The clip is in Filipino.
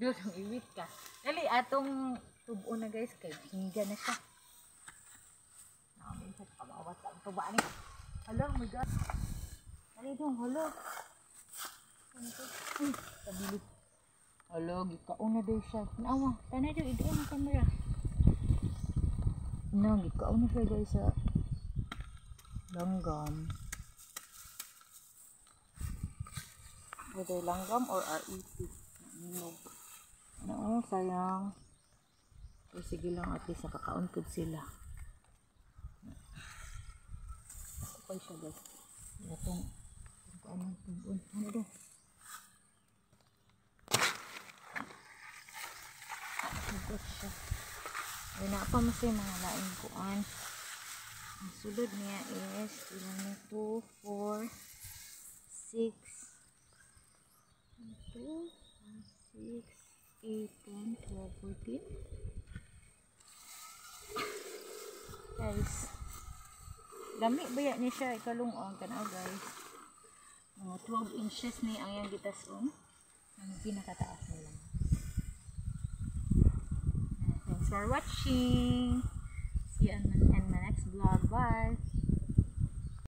Dudong iwit ka. Dali, atong tubo na guys. Kay hingga na siya. Namin siya. Kamawat ang tuba ni. Hala, oh my God. Dali dong, hala. Tabili. Hala, gikaon na daw siya. Naawa, tanay daw, idoon ang camera. Gikaon na siya guys sa langgam. Whether langgam or RET. Ano, sayang. So, sige lang, at least nakakaon po sila. Okay siya guys. Itong anong tubon. Ano daw? Sagot siya. Ay, pa masay mga laing kuan. Ang sulod niya is ilan niya 2, 4, 6, 2, 6, 8, 10, 12, 14. Guys, lami ba yan niya siya ikalungong tanaw guys. Mga 12 inches ni ang yung gitason. Ang pinakataas nila. Thanks for watching. See you in my next vlog. Bye.